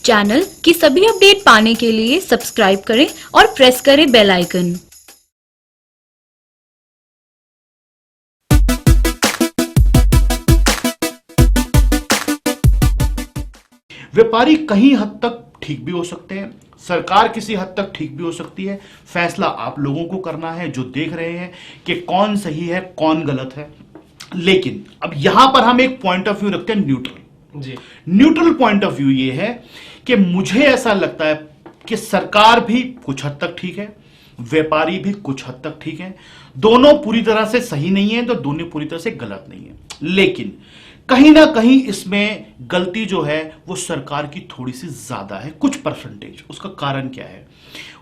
Channel की सभी update पाने के लिए सब्सक्राइब करें और प्रेस करें बेल आइकन। व्यापारी कहीं हद तक ठीक भी हो सकते हैं, सरकार किसी हद तक ठीक भी हो सकती है। फैसला आप लोगों को करना है जो देख रहे हैं कि कौन सही है कौन गलत है। लेकिन अब यहां पर हम एक पॉइंट ऑफ व्यू रखते हैं न्यूट्रल। जी। न्यूट्रल पॉइंट ऑफ व्यू ये है कि मुझे ऐसा लगता है कि सरकार भी कुछ हद तक ठीक है, व्यापारी भी कुछ हद तक ठीक है। दोनों पूरी तरह से सही नहीं है तो दोनों पूरी तरह से गलत नहीं है, लेकिन कहीं ना कहीं इसमें गलती जो है वो सरकार की थोड़ी सी ज्यादा है, कुछ परसेंटेज। उसका कारण क्या है?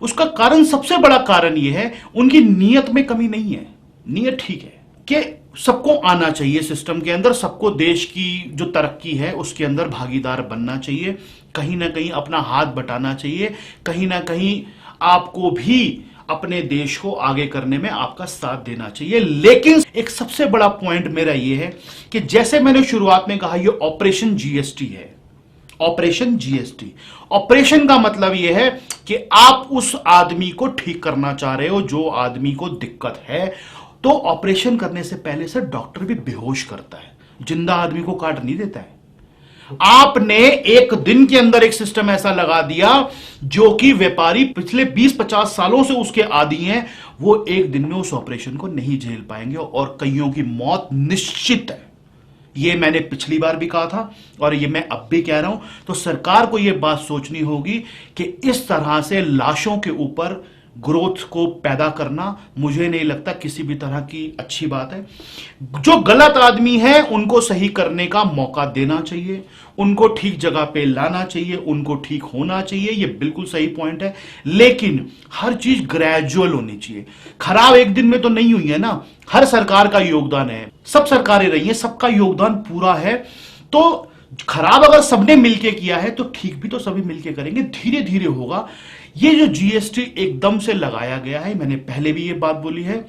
उसका कारण, सबसे बड़ा कारण यह है, उनकी नीयत में कमी नहीं है। नीयत ठीक है कि सबको आना चाहिए सिस्टम के अंदर, सबको देश की जो तरक्की है उसके अंदर भागीदार बनना चाहिए, कहीं ना कहीं अपना हाथ बटाना चाहिए, कहीं ना कहीं आपको भी अपने देश को आगे करने में आपका साथ देना चाहिए। लेकिन एक सबसे बड़ा पॉइंट मेरा यह है कि जैसे मैंने शुरुआत में कहा, यह ऑपरेशन जीएसटी है। ऑपरेशन जीएसटी, ऑपरेशन का मतलब यह है कि आप उस आदमी को ठीक करना चाह रहे हो जो आदमी को दिक्कत है। तो ऑपरेशन करने से पहले से डॉक्टर भी बेहोश करता है, जिंदा आदमी को काट नहीं देता है। आपने एक दिन के अंदर एक सिस्टम ऐसा लगा दिया जो कि व्यापारी पिछले 20-50 सालों से उसके आदी हैं, वो एक दिन में उस ऑपरेशन को नहीं झेल पाएंगे और कईयों की मौत निश्चित है। ये मैंने पिछली बार भी कहा था और ये मैं अब भी कह रहा हूं। तो सरकार को यह बात सोचनी होगी कि इस तरह से लाशों के ऊपर ग्रोथ को पैदा करना मुझे नहीं लगता किसी भी तरह की अच्छी बात है। जो गलत आदमी है उनको सही करने का मौका देना चाहिए, उनको ठीक जगह पे लाना चाहिए, उनको ठीक होना चाहिए। ये बिल्कुल सही पॉइंट है, लेकिन हर चीज ग्रेजुअल होनी चाहिए। खराब एक दिन में तो नहीं हुई है ना, हर सरकार का योगदान है, सब सरकारें रही हैं, सबका योगदान पूरा है। तो खराब अगर सबने मिलके किया है तो ठीक भी तो सभी मिलके करेंगे, धीरे धीरे होगा। ये जो जीएसटी एकदम से लगाया गया है, मैंने पहले भी ये बात बोली है,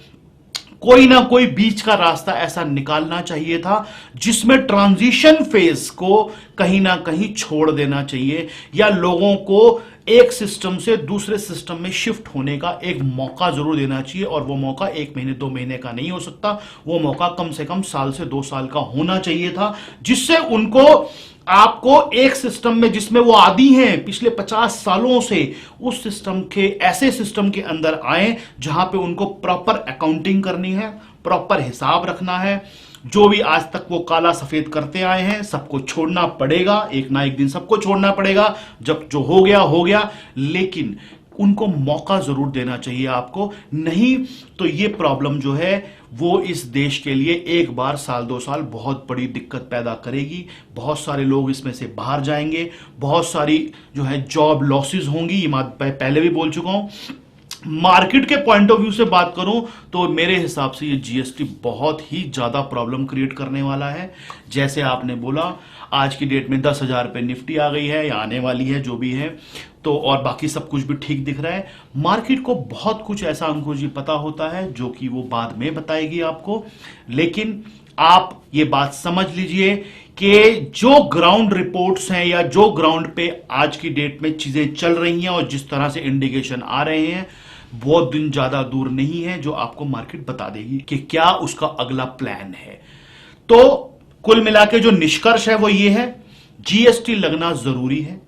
कोई ना कोई बीच का रास्ता ऐसा निकालना चाहिए था जिसमें ट्रांजिशन फेज को कहीं ना कहीं छोड़ देना चाहिए, या लोगों को एक सिस्टम से दूसरे सिस्टम में शिफ्ट होने का एक मौका जरूर देना चाहिए। और वो मौका 1 महीने 2 महीने का नहीं हो सकता, वो मौका कम से कम साल से 2 साल का होना चाहिए था, जिससे उनको, आपको एक सिस्टम में जिसमें वो आदी हैं पिछले 50 सालों से, उस सिस्टम के, ऐसे सिस्टम के अंदर आए जहां पे उनको प्रॉपर अकाउंटिंग करनी है, प्रॉपर हिसाब रखना है। जो भी आज तक वो काला सफेद करते आए हैं सबको छोड़ना पड़ेगा, एक ना एक दिन सबको छोड़ना पड़ेगा। जब जो हो गया हो गया, लेकिन उनको मौका जरूर देना चाहिए आपको, नहीं तो ये प्रॉब्लम जो है वो इस देश के लिए एक बार, साल 2 साल बहुत बड़ी दिक्कत पैदा करेगी। बहुत सारे लोग इसमें से बाहर जाएंगे, बहुत सारी जो है जॉब लॉसेस होंगी, ये बात पहले भी बोल चुका हूं। मार्केट के पॉइंट ऑफ व्यू से बात करूं तो मेरे हिसाब से ये जीएसटी बहुत ही ज्यादा प्रॉब्लम क्रिएट करने वाला है। जैसे आपने बोला, आज की डेट में 10,000 पे निफ्टी आ गई है या आने वाली है, जो भी है, तो और बाकी सब कुछ भी ठीक दिख रहा है। मार्केट को बहुत कुछ ऐसा अंकुर जी पता होता है जो कि वो बाद में बताएगी आपको, लेकिन आप ये बात समझ लीजिए कि जो ग्राउंड रिपोर्ट्स हैं या जो ग्राउंड पे आज की डेट में चीजें चल रही हैं और जिस तरह से इंडिकेशन आ रहे हैं, बहुत दिन ज्यादा दूर नहीं है जो आपको मार्केट बता देगी कि क्या उसका अगला प्लान है। तो कुल मिला के जो निष्कर्ष है वो ये है, जीएसटी लगना जरूरी है,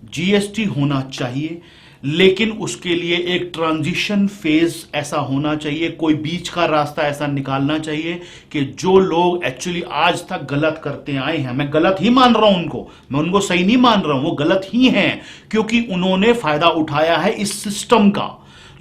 जीएसटी होना चाहिए, लेकिन उसके लिए एक ट्रांजिशन फेज ऐसा होना चाहिए, कोई बीच का रास्ता ऐसा निकालना चाहिए कि जो लोग एक्चुअली आज तक गलत करते आए हैं, मैं गलत ही मान रहा हूं उनको, मैं उनको सही नहीं मान रहा हूं, वो गलत ही हैं, क्योंकि उन्होंने फायदा उठाया है इस सिस्टम का।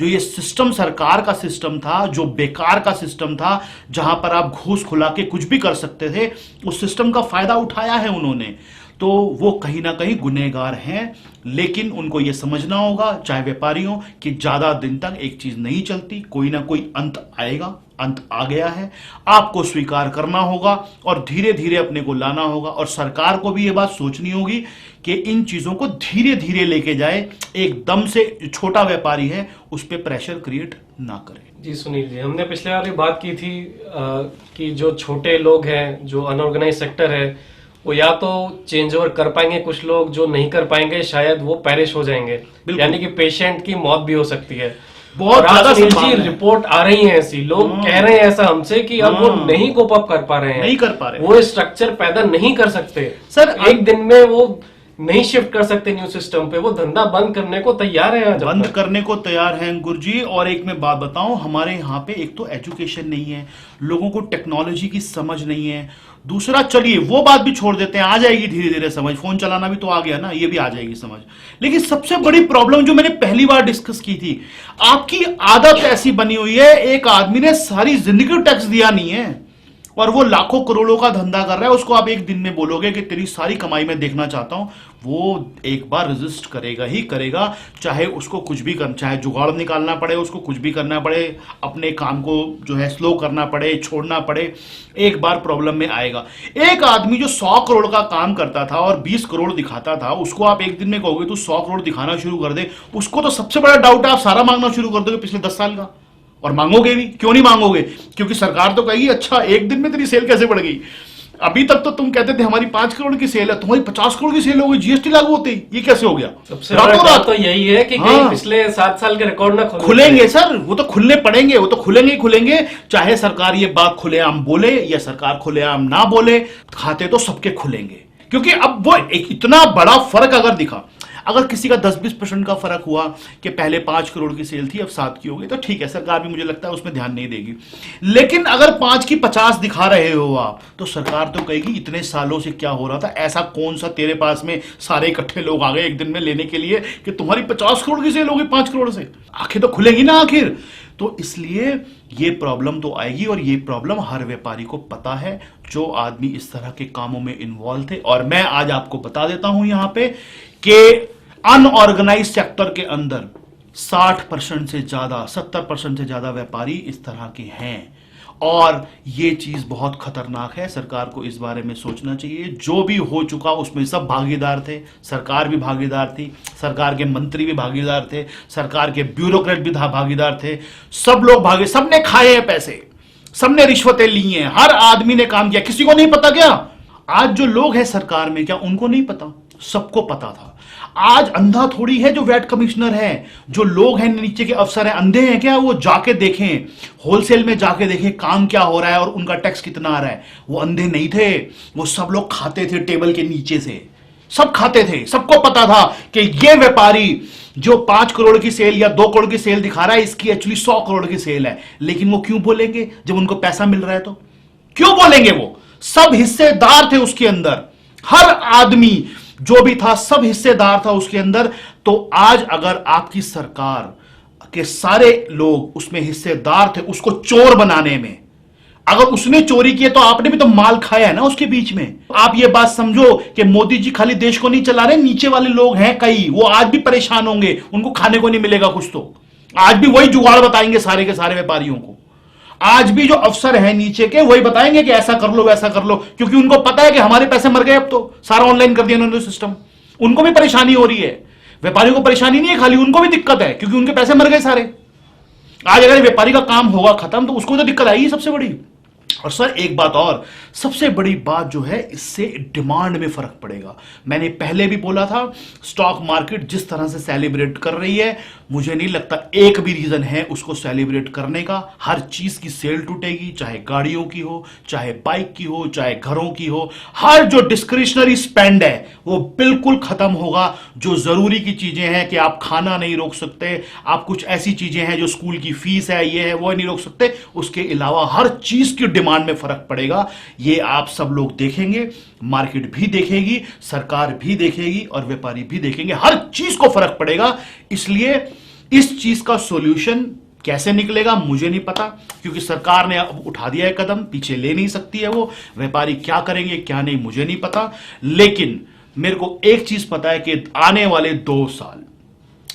जो ये सिस्टम सरकार का सिस्टम था, जो बेकार का सिस्टम था, जहां पर आप घूस खुला के कुछ भी कर सकते थे, उस सिस्टम का फायदा उठाया है उन्होंने। तो वो कहीं ना कहीं गुनहगार हैं, लेकिन उनको यह समझना होगा, चाहे व्यापारी हो, कि ज्यादा दिन तक एक चीज नहीं चलती, कोई ना कोई अंत आएगा, अंत आ गया है, आपको स्वीकार करना होगा और धीरे धीरे अपने को लाना होगा। और सरकार को भी यह बात सोचनी होगी कि इन चीजों को धीरे धीरे लेके जाए, एकदम से छोटा व्यापारी है उस पर प्रेशर क्रिएट ना करे। जी सुनील जी, हमने पिछले बार भी बात की थी कि जो छोटे लोग हैं, जो अनऑर्गेनाइज सेक्टर है, वो या तो चेंज ओवर कर पाएंगे, कुछ लोग जो नहीं कर पाएंगे शायद वो पेरिश हो जाएंगे, यानी कि पेशेंट की मौत भी हो सकती है। बहुत ज्यादा संभावना है। रिपोर्ट आ रही है ऐसी, लोग कह रहे हैं ऐसा हमसे कि अब वो नहीं कोप अप कर पा रहे हैं, नहीं कर पा रहे, वो स्ट्रक्चर पैदा नहीं कर सकते सर। एक दिन में वो नहीं शिफ्ट कर सकते न्यू सिस्टम पे, वो धंधा बंद करने को तैयार है, बंद करने को तैयार हैं गुरुजी। और एक मैं बात बताऊं, हमारे यहाँ पे एक तो एजुकेशन नहीं है, लोगों को टेक्नोलॉजी की समझ नहीं है। दूसरा, चलिए वो बात भी छोड़ देते हैं, आ जाएगी धीरे धीरे समझ, फोन चलाना भी तो आ गया ना, ये भी आ जाएगी समझ। लेकिन सबसे बड़ी प्रॉब्लम जो मैंने पहली बार डिस्कस की थी, आपकी आदत ऐसी बनी हुई है, एक आदमी ने सारी जिंदगी टैक्स दिया नहीं है और वो लाखों करोड़ों का धंधा कर रहा है, उसको आप एक दिन में बोलोगे कि तेरी सारी कमाई मैं देखना चाहता हूं, वो एक बार रजिस्ट करेगा ही करेगा, चाहे उसको कुछ भी करना, चाहे जुगाड़ निकालना पड़े, उसको कुछ भी करना पड़े, अपने काम को जो है स्लो करना पड़े, छोड़ना पड़े, एक बार प्रॉब्लम में आएगा। एक आदमी जो 100 करोड़ का काम करता था और 20 करोड़ दिखाता था, उसको आप एक दिन में कहोगे तू 100 करोड़ दिखाना शुरू कर दे, उसको तो सबसे बड़ा डाउट है आप सारा मांगना शुरू कर दोगे पिछले 10 साल का। और मांगोगे भी, क्यों नहीं मांगोगे? क्योंकि सरकार तो कहेगी अच्छा एक दिन में तेरी सेल कैसे बढ़ गई, अभी तक तो तुम कहते थे हमारी 5 करोड़ की सेल है, तुम्हारी 50 करोड़ की सेल हो गई, जीएसटी लागू होते ही, ये कैसे हो गया? सबसे बड़ा बात तो यही है कि कहीं पिछले 7 साल के रिकॉर्ड ना खुलेंगे सर, वो तो खुलने पड़ेंगे, वो तो खुलेंगे ही खुलेंगे, चाहे सरकार ये बात खुलेआम बोले या सरकार खुलेआम ना बोले, खाते तो सबके खुलेंगे। क्योंकि अब वो एक इतना बड़ा फर्क अगर दिखा, अगर किसी का 10-20% का फर्क हुआ कि पहले 5 करोड़ की सेल थी अब 7 की हो गई, तो ठीक है, सरकार भी मुझे लगता है उसमें ध्यान नहीं देगी। लेकिन अगर 5 की 50 दिखा रहे हो आप, तो सरकार तो कहेगी इतने सालों से क्या हो रहा था, ऐसा कौन सा तेरे पास में सारे इकट्ठे लोग आ गए एक दिन में लेने के लिए कि तुम्हारी 50 करोड़ की सेल होगी 5 करोड़ से, आंखें तो खुलेगी ना आखिर। तो इसलिए ये प्रॉब्लम तो आएगी, और ये प्रॉब्लम हर व्यापारी को पता है जो आदमी इस तरह के कामों में इन्वॉल्व थे। और मैं आज आपको बता देता हूं यहां पे कि अनऑर्गेनाइज सेक्टर के अंदर 60% से ज्यादा, 70% से ज्यादा व्यापारी इस तरह के हैं, और ये चीज बहुत खतरनाक है। सरकार को इस बारे में सोचना चाहिए। जो भी हो चुका उसमें सब भागीदार थे, सरकार भी भागीदार थी, सरकार के मंत्री भी भागीदार थे, सरकार के ब्यूरोक्रेट भी भागीदार थे, सब लोग भागे, सबने खाए हैं पैसे, सबने रिश्वतें ली हैं, हर आदमी ने काम किया, किसी को नहीं पता क्या? आज जो लोग हैं सरकार में, क्या उनको नहीं पता? सबको पता था। आज अंधा थोड़ी है जो वैट कमिश्नर है, जो लोग हैं नीचे के अफसर हैं, अंधे हैं क्या? वो जाके देखें, होलसेल में जाके देखें काम क्या हो रहा है और उनका टैक्स कितना आ रहा है। वो अंधे नहीं थे, वो सब लोग खाते थे टेबल के नीचे से, सब खाते थे, सबको पता था कि ये व्यापारी जो 5 करोड़ की सेल या 2 करोड़ की सेल दिखा रहा है, इसकी एक्चुअली 100 करोड़ की सेल है। लेकिन वो क्यों बोलेंगे जब उनको पैसा मिल रहा है? तो क्यों बोलेंगे? वो सब हिस्सेदार थे उसके अंदर, हर आदमी जो भी था सब हिस्सेदार था उसके अंदर। तो आज अगर आपकी सरकार के सारे लोग उसमें हिस्सेदार थे उसको चोर बनाने में, अगर उसने चोरी की है तो आपने भी तो माल खाया है ना उसके बीच में। आप ये बात समझो कि मोदी जी खाली देश को नहीं चला रहे, नीचे वाले लोग हैं कई, वो आज भी परेशान होंगे, उनको खाने को नहीं मिलेगा कुछ, तो आज भी वही जुगाड़ बताएंगे सारे के सारे व्यापारियों को। आज भी जो अफसर हैं नीचे के वही बताएंगे कि ऐसा कर लो वैसा कर लो, क्योंकि उनको पता है कि हमारे पैसे मर गए, अब तो सारा ऑनलाइन कर दिया उन्होंने सिस्टम। उनको भी परेशानी हो रही है, व्यापारियों को परेशानी नहीं है खाली, उनको भी दिक्कत है क्योंकि उनके पैसे मर गए सारे। आज अगर व्यापारी का काम होगा खत्म तो उसको तो दिक्कत आएगी सबसे बड़ी। और सर एक बात और, सबसे बड़ी बात जो है, इससे डिमांड में फर्क पड़ेगा। मैंने पहले भी बोला था, स्टॉक मार्केट जिस तरह से सेलिब्रेट कर रही है, मुझे नहीं लगता एक भी रीजन है उसको सेलिब्रेट करने का। हर चीज की सेल टूटेगी, चाहे गाड़ियों की हो, चाहे बाइक की हो, चाहे घरों की हो। हर जो डिस्क्रिशनरी स्पेंड है वो बिल्कुल खत्म होगा। जो जरूरी की चीजें हैं कि आप खाना नहीं रोक सकते, आप कुछ ऐसी चीजें हैं जो स्कूल की फीस है, ये है, वो नहीं रोक सकते, उसके अलावा हर चीज की डिमांड में फर्क पड़ेगा। ये आप सब लोग देखेंगे, मार्केट भी देखेगी, सरकार भी देखेगी और व्यापारी भी देखेंगे, हर चीज को फर्क पड़ेगा। इसलिए इस चीज का सॉल्यूशन कैसे निकलेगा मुझे नहीं पता, क्योंकि सरकार ने अब उठा दिया है कदम, पीछे ले नहीं सकती है वो। व्यापारी क्या करेंगे क्या नहीं मुझे नहीं पता, लेकिन मेरे को एक चीज पता है कि आने वाले 2 साल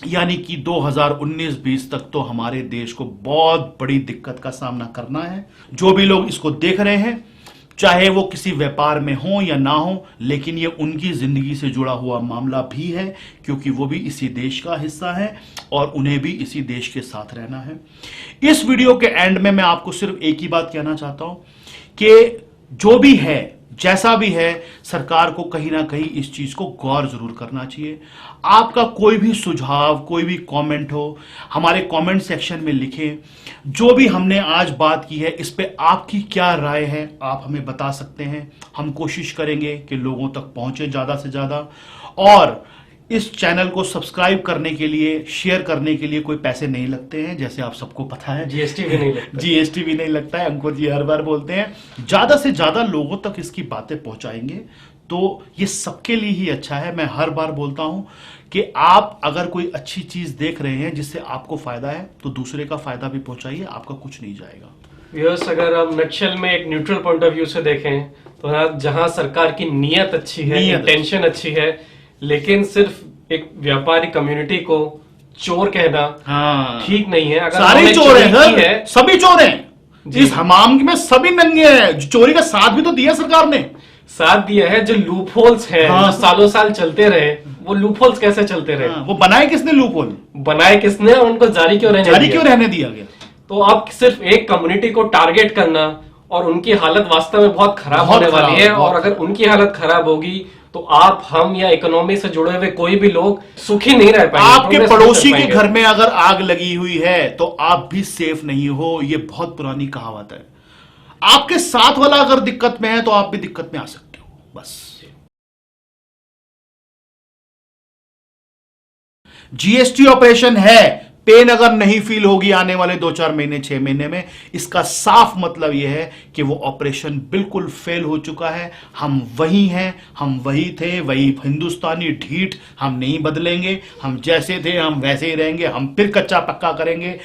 यानी कि 2019-20 तक तो हमारे देश को बहुत बड़ी दिक्कत का सामना करना है। जो भी लोग इसको देख रहे हैं, चाहे वो किसी व्यापार में हो या ना हो, लेकिन ये उनकी जिंदगी से जुड़ा हुआ मामला भी है, क्योंकि वो भी इसी देश का हिस्सा है और उन्हें भी इसी देश के साथ रहना है। इस वीडियो के एंड में मैं आपको सिर्फ एक ही बात कहना चाहता हूं कि जो भी है, जैसा भी है, सरकार को कहीं ना कहीं इस चीज को गौर जरूर करना चाहिए। आपका कोई भी सुझाव, कोई भी कमेंट हो, हमारे कमेंट सेक्शन में लिखें। जो भी हमने आज बात की है, इस पे आपकी क्या राय है, आप हमें बता सकते हैं। हम कोशिश करेंगे कि लोगों तक पहुंचे ज्यादा से ज्यादा। और इस चैनल को सब्सक्राइब करने के लिए, शेयर करने के लिए कोई पैसे नहीं लगते हैं, जैसे आप सबको पता है। जीएसटी भी नहीं लगता। जीएसटी भी नहीं लगता है, अंकुर जी हर बार बोलते हैं। ज्यादा से ज्यादा लोगों तक इसकी बातें पहुंचाएंगे तो ये सबके लिए ही अच्छा है। मैं हर बार बोलता हूं कि आप अगर कोई अच्छी चीज देख रहे हैं जिससे आपको फायदा है, तो दूसरे का फायदा भी पहुंचाइए, आपका कुछ नहीं जाएगा। व्यूअर्स, अगर हम नक्शल में एक न्यूट्रल पॉइंट ऑफ व्यू से देखें तो जहां सरकार की नीयत अच्छी है, इंटेंशन अच्छी है, लेकिन सिर्फ एक व्यापारी कम्युनिटी को चोर कहना ठीक नहीं है। अगर सारे चोर हैं सर, है, सभी चोर हैं इस हमाम में, सभी नंगे हैं। चोरी का साथ भी तो दिया सरकार ने, साथ दिया है। जो लूप होल्स है, जो सालों साल चलते रहे, वो लूप होल्स कैसे चलते रहे? वो बनाए किसने लूप होल? बनाए किसने और उनको जारी क्यों रहने दिया गया? तो आप सिर्फ एक कम्युनिटी को टारगेट करना, और उनकी हालत वास्तव में बहुत खराब होने वाली है। और अगर उनकी हालत खराब होगी तो आप, हम या इकोनॉमी से जुड़े हुए कोई भी लोग सुखी नहीं रह पाएंगे। आपके पड़ोसी के घर में अगर आग लगी हुई है तो आप भी सेफ नहीं हो, ये बहुत पुरानी कहावत है। आपके साथ वाला अगर दिक्कत में है तो आप भी दिक्कत में आ सकते हो। बस जीएसटी ऑपरेशन है, पेन अगर नहीं फील होगी आने वाले 2-4 महीने, 6 महीने में, इसका साफ मतलब यह है कि वो ऑपरेशन बिल्कुल फेल हो चुका है। हम वही हैं, हम वही थे, वही हिंदुस्तानी ढीठ, हम नहीं बदलेंगे। हम जैसे थे हम वैसे ही रहेंगे, हम फिर कच्चा पक्का करेंगे।